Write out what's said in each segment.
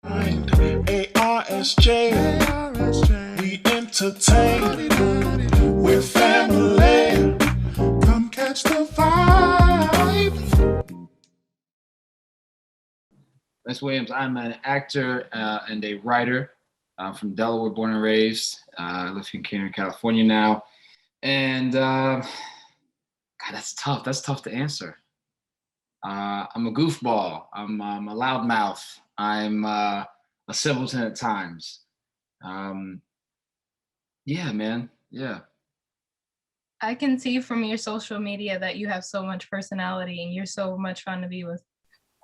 ARSJ, we entertain with family. Come catch the vibe. Miss Williams, I'm an actor and a writer. I'm from Delaware, born and raised. I live in Canada, California now. And God, that's tough. That's tough to answer. I'm a goofball. I'm a loudmouth. I'm a simpleton at times. Um, yeah, man. Yeah. I can see from your social media that you have so much personality and you're so much fun to be with.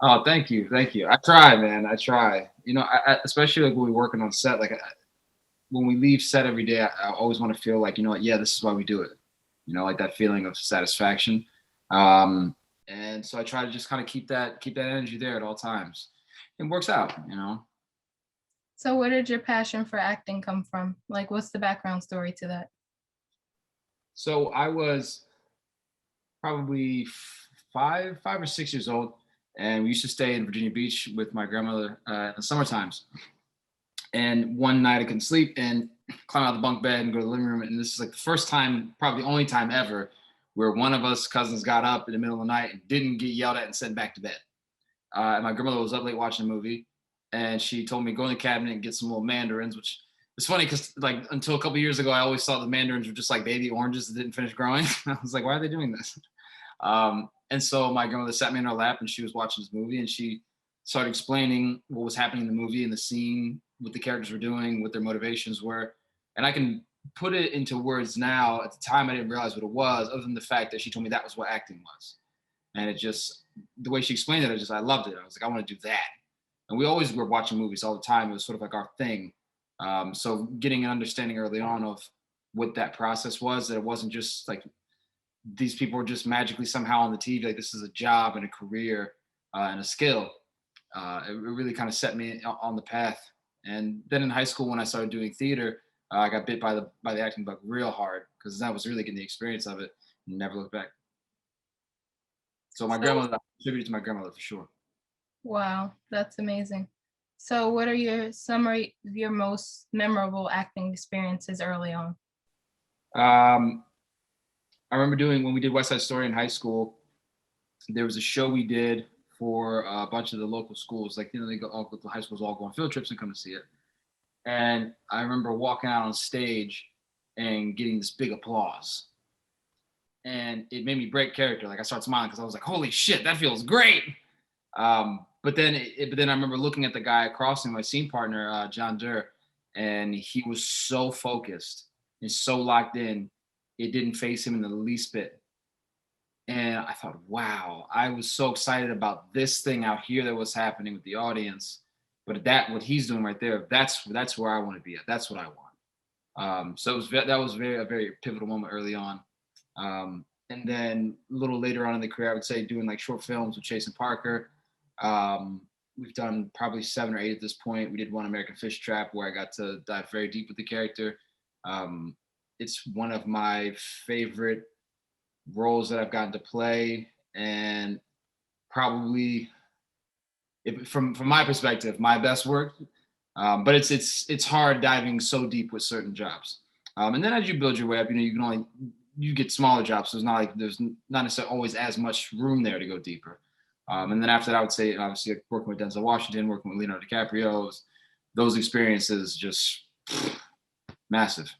Oh, thank you. Thank you. I try, man. I try. Especially like when we're working on set, when we leave set every day, I always want to feel like, you know what, yeah, this is why we do it. Like that feeling of satisfaction. And so I try to just kind of keep that energy there at all times. It works out. So where did your passion for acting come from? Like, what's the background story to that? So I was probably 5 or 6 years old, and we used to stay in Virginia Beach with my grandmother in the summer times. And one night I couldn't sleep and climb out of the bunk bed and go to the living room. And this is like the first time, probably the only time ever, where one of us cousins got up in the middle of the night and didn't get yelled at and sent back to bed. And my grandmother was up late watching a movie, and she told me go in the cabinet and get some little mandarins, which is funny because like until a couple of years ago, I always thought the mandarins were just like baby oranges that didn't finish growing. I was like, why are they doing this? And so my grandmother sat me in her lap and she was watching this movie, and she started explaining what was happening in the movie and the scene, what the characters were doing, what their motivations were. And I can put it into words now. At the time, I didn't realize what it was, other than the fact that she told me that was what acting was. And it just, the way she explained it, I loved it. I was like, I want to do that. And we always were watching movies all the time. It was sort of like our thing. So getting an understanding early on of what that process was, that it wasn't just like these people were just magically somehow on the TV. Like this is a job and a career and a skill. It really kind of set me on the path. And then in high school, when I started doing theater, I got bit by the acting bug real hard because I was really getting the experience of it and never looked back. So my grandmother, I contributed to my grandmother for sure. Wow, that's amazing. So what are some of your most memorable acting experiences early on? I remember doing, when we did West Side Story in high school, there was a show we did for a bunch of the local schools. Like, they go, all the high schools all go on field trips and come to see it. And I remember walking out on stage and getting this big applause. And it made me break character. Like I started smiling because I was like, holy shit, that feels great. But then I remember looking at the guy across from my scene partner, John Durr, and he was so focused and so locked in, it didn't faze him in the least bit. And I thought, wow, I was so excited about this thing out here that was happening with the audience. But what he's doing right there, that's where I want to be at. That's what I want. So that was a very pivotal moment early on. And then a little later on in the career, I would say doing like short films with Chase and Parker. We've done probably 7 or 8 at this point. We did one, American Fish Trap, where I got to dive very deep with the character. It's one of my favorite roles that I've gotten to play, and probably, from my perspective, my best work. But it's hard diving so deep with certain jobs. And then as you build your way up, you get smaller jobs, so it's not like there's not necessarily always as much room there to go deeper. And then after that, I would say, obviously, working with Denzel Washington, working with Leonardo DiCaprio, those experiences just massive.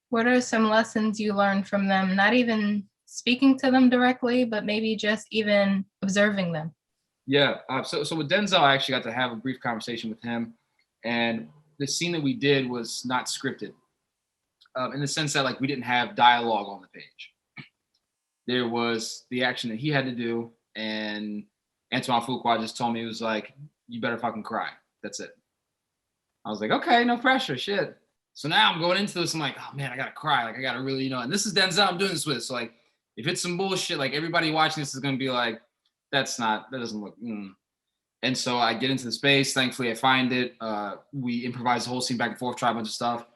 What are some lessons you learned from them? Not even speaking to them directly, but maybe just even observing them. Yeah. So with Denzel, I actually got to have a brief conversation with him, and the scene that we did was not scripted, in the sense that like we didn't have dialogue on the page. There was the action that he had to do, and Antoine Fuqua just told me, he was like, "You better fucking cry. That's it." I was like, "Okay, no pressure, shit." So now I'm going into this, I'm like, "Oh man, I gotta cry. Like I gotta really, and this is Denzel I'm doing this with. So like, if it's some bullshit, like everybody watching this is gonna be like, that doesn't look. And so I get into the space. Thankfully, I find it. We improvise the whole scene back and forth, try a bunch of stuff.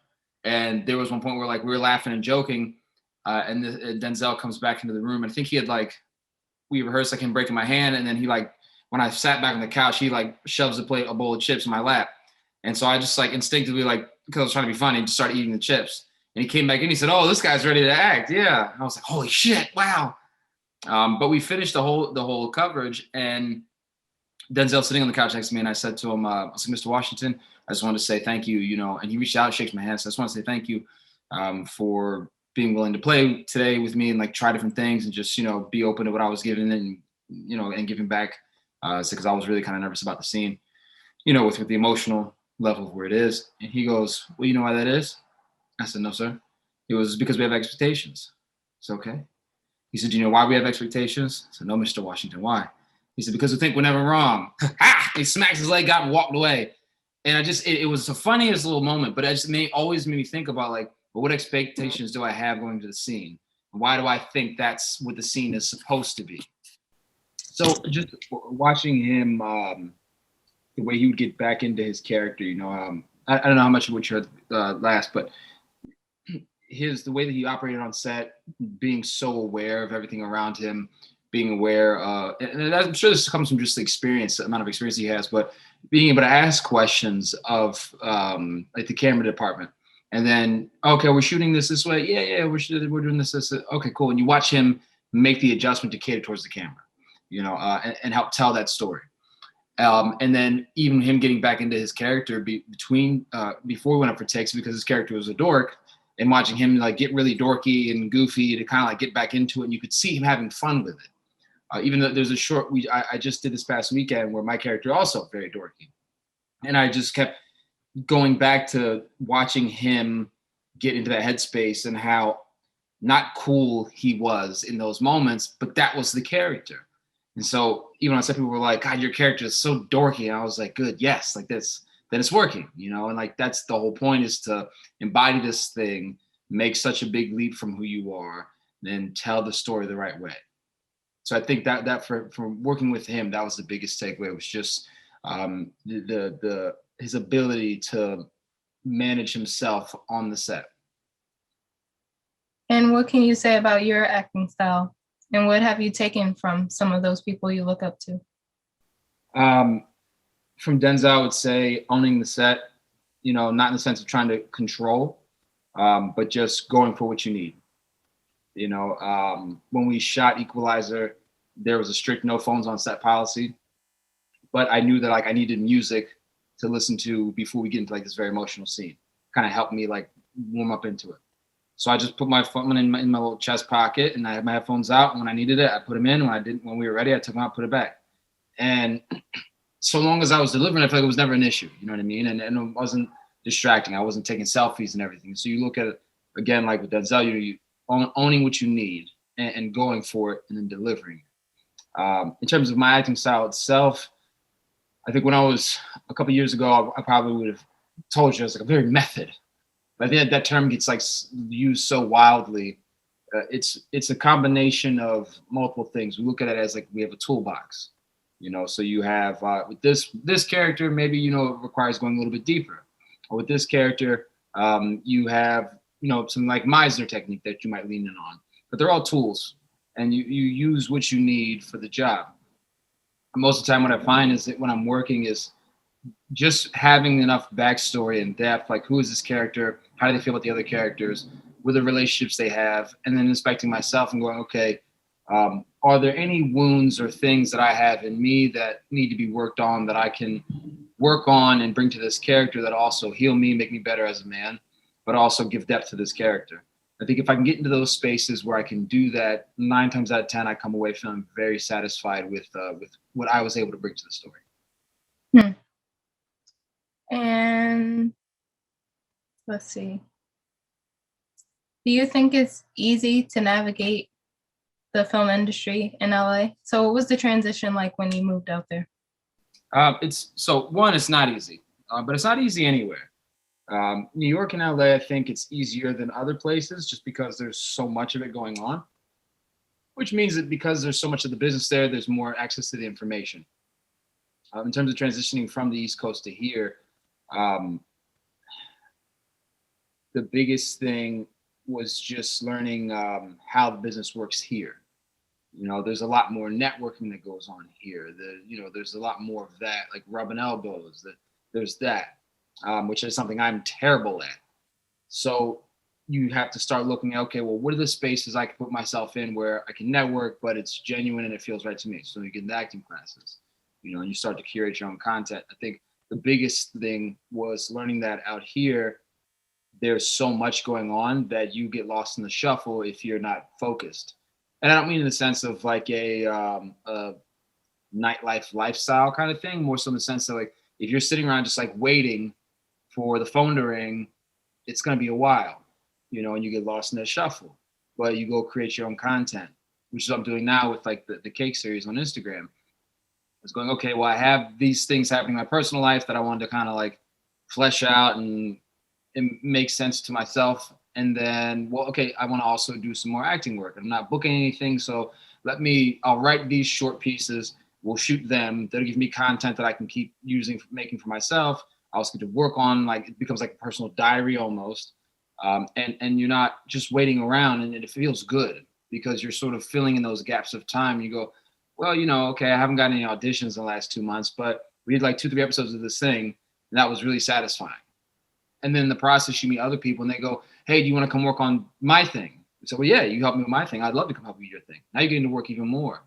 And there was one point where like we were laughing and joking, and Denzel comes back into the room. And I think he had we rehearsed like him breaking my hand, and then he like when I sat back on the couch, he like shoves a bowl of chips in my lap. And so I just like instinctively, like, because I was trying to be funny, just started eating the chips. And he came back in, he said, "Oh, this guy's ready to act." Yeah. And I was like, holy shit, wow. But we finished the whole coverage, and Denzel sitting on the couch next to me, and I said to him, I was like, "Mr. Washington, I just wanted to say thank you, and he reached out and shakes my hand. So I just want to say thank you for being willing to play today with me and like try different things and just, be open to what I was given and, and giving back. Because I was really kind of nervous about the scene, with the emotional level of where it is." And he goes, "Well, you know why that is?" I said, "No, sir." He goes, "Because we have expectations." It's okay. He said, "Do you know why we have expectations?" I said, "No, Mr. Washington, why?" He said, "Because we think we're never wrong." He smacked his leg out and walked away. And it was the funniest little moment, but it just always made me think about like, well, what expectations do I have going to the scene? Why do I think that's what the scene is supposed to be? So just watching him, the way he would get back into his character, I don't know how much of what you heard last, but the way that he operated on set, being so aware of everything around him, being aware, and I'm sure this comes from just the amount of experience he has, but being able to ask questions of like the camera department, and then, okay, we're shooting this way, yeah, we're doing this, okay, cool, and you watch him make the adjustment to cater towards the camera, and help tell that story. And then even him getting back into his character before we went up for takes, because his character was a dork, and watching him like get really dorky and goofy to kind of like get back into it, and you could see him having fun with it. Even though there's a short, I just did this past weekend where my character also very dorky, and I just kept going back to watching him get into that headspace and how not cool he was in those moments, but that was the character. And so even on some people were like, "God, your character is so dorky," and I was like, "Good, yes, like this, then it's working, and like that's the whole point, is to embody this thing, make such a big leap from who you are, then tell the story the right way." So I think that for working with him, that was the biggest takeaway, was just his ability to manage himself on the set. And what can you say about your acting style? And what have you taken from some of those people you look up to? From Denzel, I would say owning the set, not in the sense of trying to control, but just going for what you need. When we shot Equalizer, there was a strict no phones on set policy, but I knew that like I needed music to listen to before we get into like this very emotional scene. Kind of helped me like warm up into it. So I just put my phone in my little chest pocket, and I had my headphones out. And when I needed it, I put them in. When we were ready, I took them out, put it back. And so long as I was delivering, I felt like it was never an issue. You know what I mean? And it wasn't distracting. I wasn't taking selfies and everything. So you look at it again, like with Denzel, you owning what you need and going for it and then delivering. In terms of my acting style itself, I think when I was a couple years ago, I probably would have told you I was like a very method. But I think that term gets like used so wildly. It's a combination of multiple things. We look at it as like we have a toolbox, So you have with this character, maybe it requires going a little bit deeper, or with this character, you have something like Meisner technique that you might lean in on. But they're all tools, and you use what you need for the job. Most of the time, what I find is that when I'm working is just having enough backstory and depth, like who is this character, how do they feel about the other characters, what are the relationships they have, and then inspecting myself and going, okay, are there any wounds or things that I have in me that need to be worked on, that I can work on and bring to this character, that also heal me, make me better as a man, but also give depth to this character. I think if I can get into those spaces where I can do that, 9 times out of 10, I come away feeling very satisfied with what I was able to bring to the story. And let's see. Do you think it's easy to navigate the film industry in LA? So what was the transition like when you moved out there? It's not easy, but it's not easy anywhere. New York and LA, I think it's easier than other places just because there's so much of it going on, which means that because there's so much of the business there, there's more access to the information. In terms of transitioning from the East Coast to here, the biggest thing was just learning how the business works here. You know, there's a lot more networking that goes on here. There's a lot more of that, like rubbing elbows. There's that, which is something I'm terrible at. So you have to start looking at, okay, well, what are the spaces I can put myself in where I can network, but it's genuine and it feels right to me? So you get into acting classes, and you start to curate your own content. I think the biggest thing was learning that out here, there's so much going on that you get lost in the shuffle if you're not focused. And I don't mean in the sense of like a nightlife lifestyle kind of thing, more so in the sense that like if you're sitting around just like waiting for the phone to ring, it's going to be a while, and you get lost in the shuffle. But you go create your own content, which is what I'm doing now with like the cake series on Instagram. It's going, okay, well, I have these things happening in my personal life that I wanted to kind of like flesh out and make sense to myself. And then, well, okay, I want to also do some more acting work. I'm not booking anything, so I'll write these short pieces. We'll shoot them. That'll give me content that I can keep making for myself. I also get to work on, like, it becomes like a personal diary almost. And you're not just waiting around, and it feels good because you're sort of filling in those gaps of time. You go, well, okay, I haven't got any auditions in the last 2 months, but we did like 2-3 episodes of this thing, and that was really satisfying. And then in the process, you meet other people, and they go, hey, do you want to come work on my thing? So, well, yeah, you help me with my thing. I'd love to come help you with your thing. Now you're getting to work even more.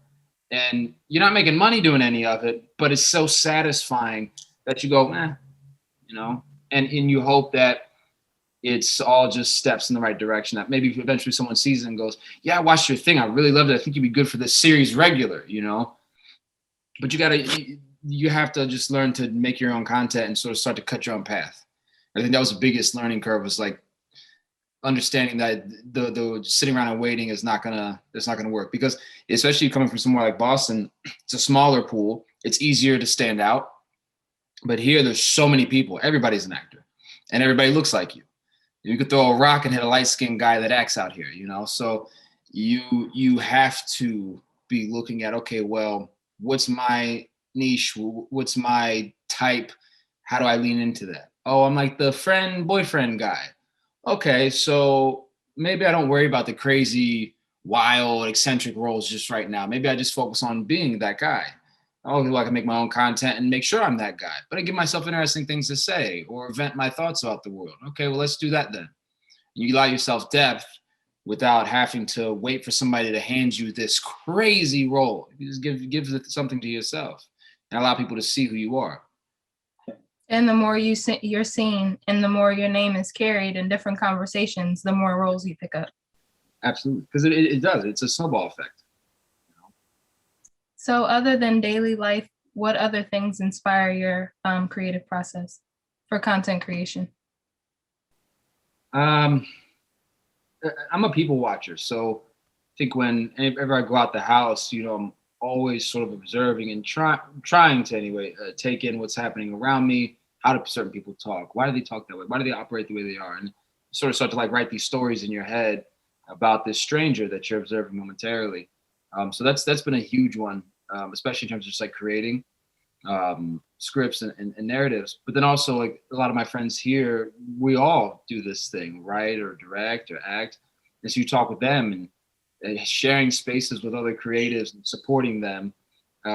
And you're not making money doing any of it, but it's so satisfying that you go, and you hope that it's all just steps in the right direction, that maybe eventually someone sees it and goes, yeah, I watched your thing. I really loved it. I think you'd be good for this series regular, But you have to just learn to make your own content and sort of start to cut your own path. I think that was the biggest learning curve, was like understanding that the sitting around and waiting it's not gonna work, because especially coming from somewhere like Boston, it's a smaller pool. It's easier to stand out. But here there's so many people. Everybody's an actor and everybody looks like you. You could throw a rock and hit a light-skinned guy that acts out here, So you have to be looking at, okay, well, what's my niche? What's my type? How do I lean into that? Oh, I'm like the boyfriend guy. Okay, so maybe I don't worry about the crazy, wild, eccentric roles just right now. Maybe I just focus on being that guy. Oh, well, I can make my own content and make sure I'm that guy, but I give myself interesting things to say or vent my thoughts about the world. Okay, well, let's do that then. You allow yourself depth without having to wait for somebody to hand you this crazy role. You just give something to yourself and allow people to see who you are. And the more you're seen and the more your name is carried in different conversations, the more roles you pick up. Absolutely, because it does. It's a snowball effect. So other than daily life, what other things inspire your creative process for content creation? I'm a people watcher. So I think whenever I go out the house, I'm always sort of observing and trying to anyway, take in what's happening around me. How do certain people talk? Why do they talk that way? Why do they operate the way they are? And you sort of start to like write these stories in your head about this stranger that you're observing momentarily. So that's been a huge one, especially in terms of just like creating scripts and narratives. But then also, like, a lot of my friends here, we all do this thing, write or direct or act. And so you talk with them and sharing spaces with other creatives and supporting them,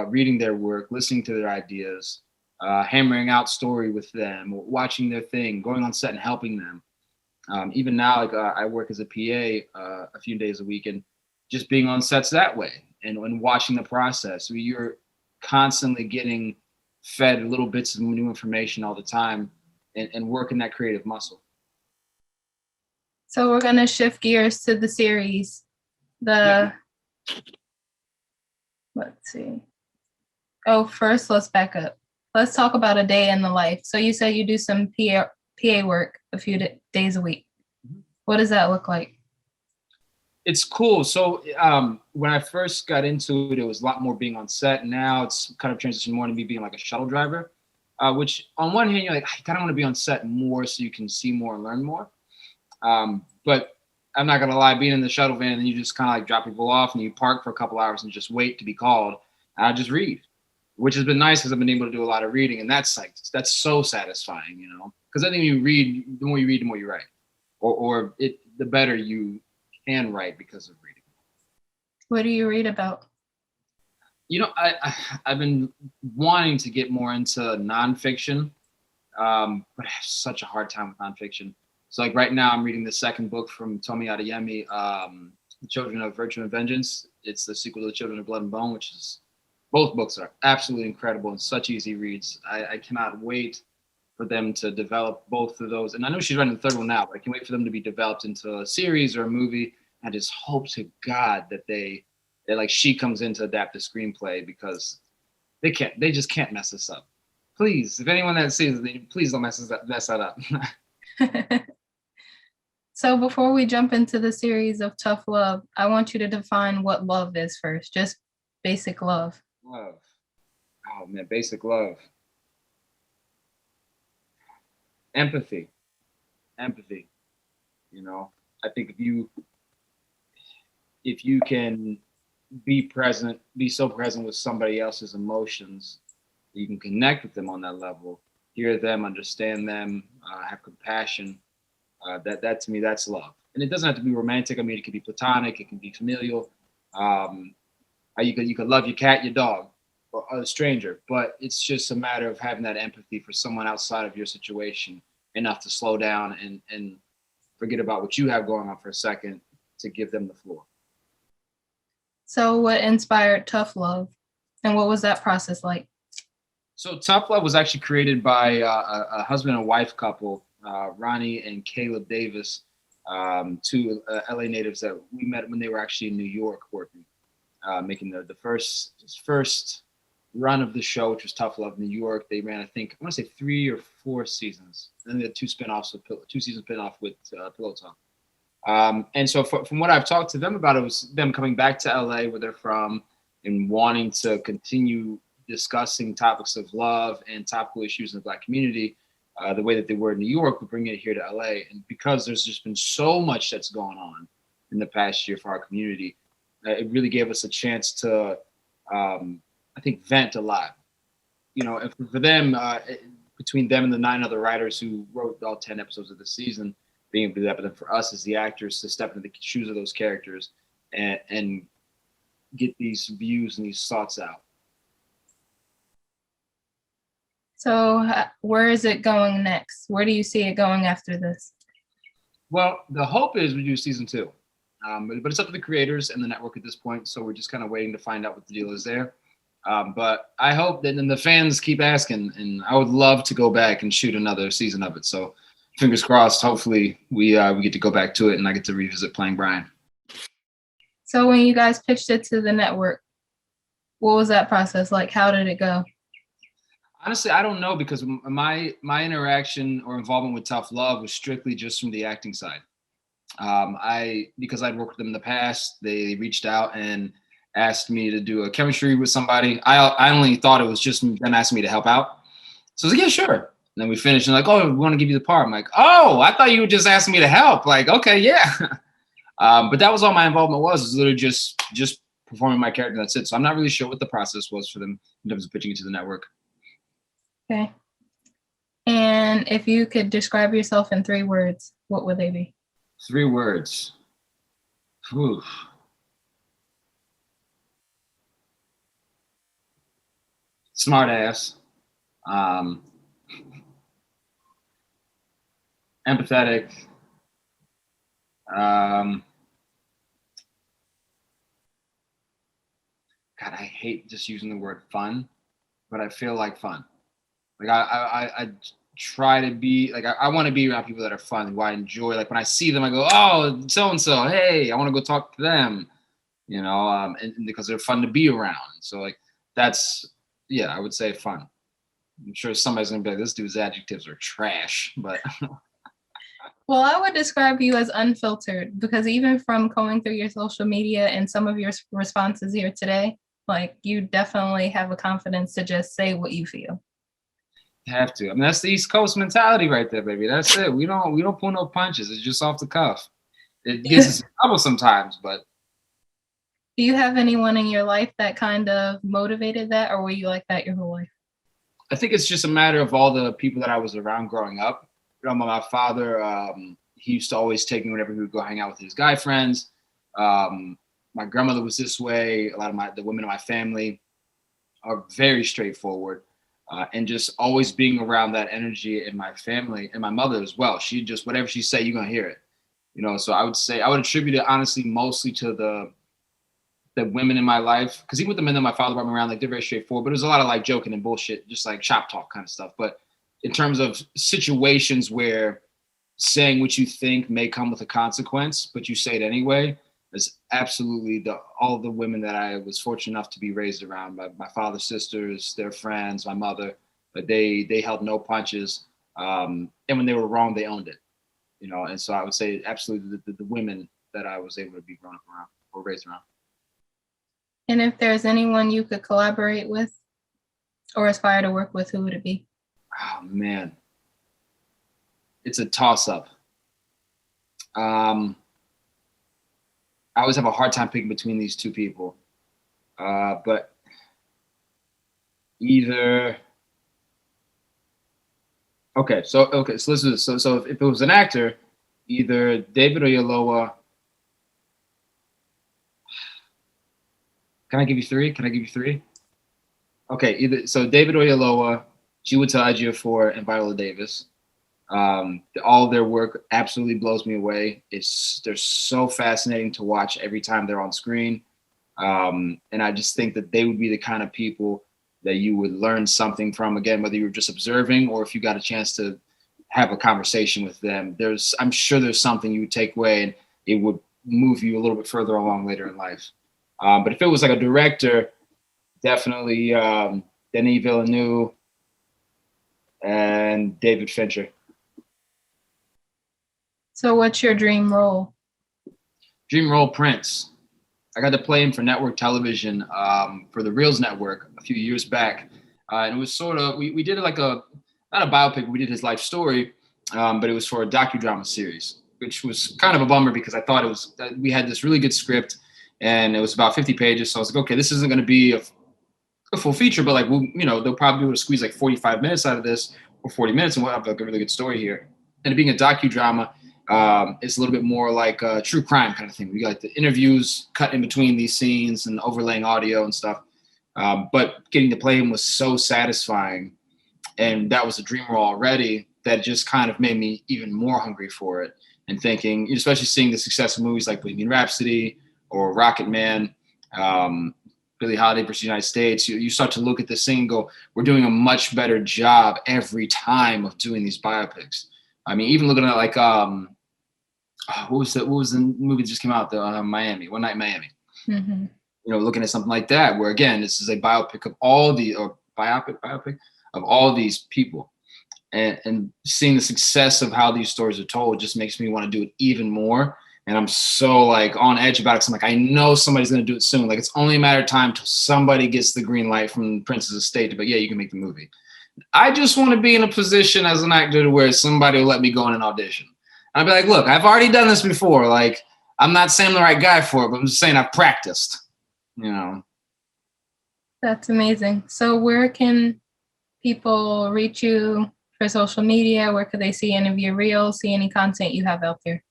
reading their work, listening to their ideas, hammering out story with them, watching their thing, going on set and helping them. Even now, like, I work as a PA a few days a week, and just being on sets that way and watching the process. So you're constantly getting fed little bits of new information all the time and working that creative muscle. So we're going to shift gears to the series. Let's see. Oh, first, let's back up. Let's talk about a day in the life. So you said you do some PA work a few days a week. What does that look like? It's cool. So when I first got into it, it was a lot more being on set. Now it's kind of transitioned more to me being like a shuttle driver, which on one hand, you're like, I kind of want to be on set more so you can see more and learn more. But I'm not going to lie, being in the shuttle van and you just kind of like drop people off and you park for a couple hours and just wait to be called. And I just read, which has been nice because I've been able to do a lot of reading. And that's so satisfying, because I think you read, the more you write, or the better you can write because of reading. What do you read about? You know, I've been wanting to get more into nonfiction, but I have such a hard time with nonfiction. So like right now, I'm reading the second book from Tomi Adeyemi, The Children of Virtue and Vengeance. It's the sequel to The Children of Blood and Bone, which is both books are absolutely incredible and such easy reads. I cannot wait for them to develop both of those. And I know she's writing the third one now, but I can wait for them to be developed into a series or a movie. I just hope to God that that like she comes in to adapt the screenplay, because they just can't mess this up. Please, if anyone that sees it, please don't mess that up. So before we jump into the series of Tough Love, I want you to define what love is first, just basic love. Love. Oh man, basic love. Empathy. Empathy. You know, I think if you can be so present with somebody else's emotions, you can connect with them on that level, hear them, understand them, have compassion. That to me, that's love. And it doesn't have to be romantic. I mean, it can be platonic, it can be familial. You could love your cat, your dog, or a stranger, but it's just a matter of having that empathy for someone outside of your situation enough to slow down and forget about what you have going on for a second to give them the floor. So what inspired Tough Love, and what was that process like? So Tough Love was actually created by a husband and wife couple, Ronnie and Caleb Davis, two LA natives that we met when they were actually in New York working, making the first run of the show, which was Tough Love New York. They ran, I want to say 3 or 4 seasons, and then they had 2 season spin-off with Pillow Talk. And so from what I've talked to them about, it was them coming back to LA where they're from and wanting to continue discussing topics of love and topical issues in the Black community the way that they were in New York, but bringing it here to LA. And because there's just been so much that's gone on in the past year for our community, it really gave us a chance to, I think, vent a lot. You know, and for them, between them and the 9 other writers who wrote all 10 episodes of the season, being able to do that, but then for us as the actors to step into the shoes of those characters and get these views and these thoughts out. So where is it going next? Where do you see it going after this? Well, the hope is we do season 2, but it's up to the creators and the network at this point. So we're just kind of waiting to find out what the deal is there. But I hope that then the fans keep asking, and I would love to go back and shoot another season of it. So fingers crossed, hopefully we get to go back to it and I get to revisit playing Brian. So when you guys pitched it to the network, what was that process like? How did it go? Honestly, I don't know, because my interaction or involvement with Tough Love was strictly just from the acting side. Because I'd worked with them in the past, they reached out and asked me to do a chemistry with somebody. I only thought it was just them asking me to help out. So I was like, yeah, sure. And then we finished and like, oh, we want to give you the part. I'm like, oh, I thought you were just asking me to help. Like, okay, yeah. But that was all my involvement was literally just performing my character. That's it. So I'm not really sure what the process was for them in terms of pitching it to the network. Okay. And if you could describe yourself in 3 words, what would they be? 3 words. Whew. Smart ass. Empathetic. God, I hate just using the word fun, but I feel like fun. Like I try to be like I want to be around people that are fun, who I enjoy. Like when I see them, I go, oh, so and so, hey, I want to go talk to them, you know, and because they're fun to be around. So like that's, yeah, I would say fun. I'm sure somebody's gonna be like, this dude's adjectives are trash, but. Well, I would describe you as unfiltered, because even from going through your social media and some of your responses here today, like you definitely have a confidence to just say what you feel. Have to. I mean, that's the East Coast mentality right there, baby. That's it. We don't pull no punches. It's just off the cuff. It gets us in trouble sometimes, but. Do you have anyone in your life that kind of motivated that, or were you like that your whole life? I think it's just a matter of all the people that I was around growing up. You know, my father, he used to always take me whenever he would go hang out with his guy friends. You my grandmother was this way. A lot of the women in my family are very straightforward. And just always being around that energy in my family, and my mother as well. She just, whatever she say, you're gonna hear it. So I would say I would attribute it honestly mostly to the women in my life, because even with the men that my father brought me around, like they're very straightforward, but there's a lot of like joking and bullshit, just like shop talk kind of stuff. But in terms of situations where saying what you think may come with a consequence, but you say it anyway, is absolutely all the women that I was fortunate enough to be raised around. My father's sisters, their friends, my mother, but they held no punches. And when they were wrong, they owned it. And so I would say absolutely the women that I was able to be grown up around or raised around. And if there's anyone you could collaborate with or aspire to work with, who would it be? Oh man, it's a toss-up. I always have a hard time picking between these two people, but either. Okay, so let's do this. So if it was an actor, either David Oyelowo. Can I give you three? Okay, so David Oyelowo, Chiwetel Ejiofor, and Viola Davis. All their work absolutely blows me away. They're so fascinating to watch every time they're on screen. And I just think that they would be the kind of people that you would learn something from, again, whether you were just observing or if you got a chance to have a conversation with them. I'm sure there's something you would take away and it would move you a little bit further along later in life. But if it was like a director, definitely Denis Villeneuve and David Fincher. So what's your dream role? Dream role, Prince. I got to play him for network television for the Reels Network a few years back. And it was sort of, we did like not a biopic, we did his life story, but it was for a docudrama series, which was kind of a bummer because I thought we had this really good script and it was about 50 pages. So I was like, okay, this isn't going to be a full feature, but like, they'll probably be able to squeeze like 45 minutes out of this or 40 minutes and we'll have like a really good story here. And it being a docudrama, it's a little bit more like a true crime kind of thing. We got like the interviews cut in between these scenes and overlaying audio and stuff. But getting to play him was so satisfying. And that was a dream role already that just kind of made me even more hungry for it. And thinking, especially seeing the success of movies like Bohemian Rhapsody or Rocket Man, Billie Holiday versus United States, you start to look at this thing and go, we're doing a much better job every time of doing these biopics. I mean, even looking at like, what was the movie that just came out, the Miami, One Night in Miami. Mm-hmm. Looking at something like that, where again, this is a biopic of biopic of all these people. And seeing the success of how these stories are told just makes me want to do it even more. And I'm so like on edge about it. Cause I'm like, I know somebody's going to do it soon. Like it's only a matter of time till somebody gets the green light from Prince's estate. But yeah, you can make the movie. I just want to be in a position as an actor to where somebody will let me go in an audition. And I'll be like, look, I've already done this before. Like, I'm not saying I'm the right guy for it, but I'm just saying I've practiced, That's amazing. So where can people reach you for social media? Where could they see any of your reels, see any content you have out there?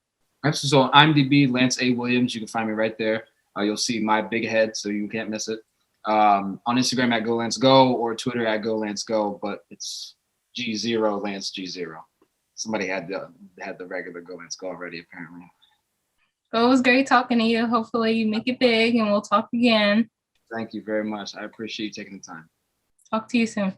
So on IMDb, Lance A. Williams, you can find me right there. You'll see my big head, so you can't miss it. On Instagram at GoLanceGo or Twitter at GoLanceGo, but it's G0 Lance G0. Somebody had the regular GoLanceGo already, apparently. Well, it was great talking to you. Hopefully you make it big and we'll talk again. Thank you very much. I appreciate you taking the time. Talk to you soon.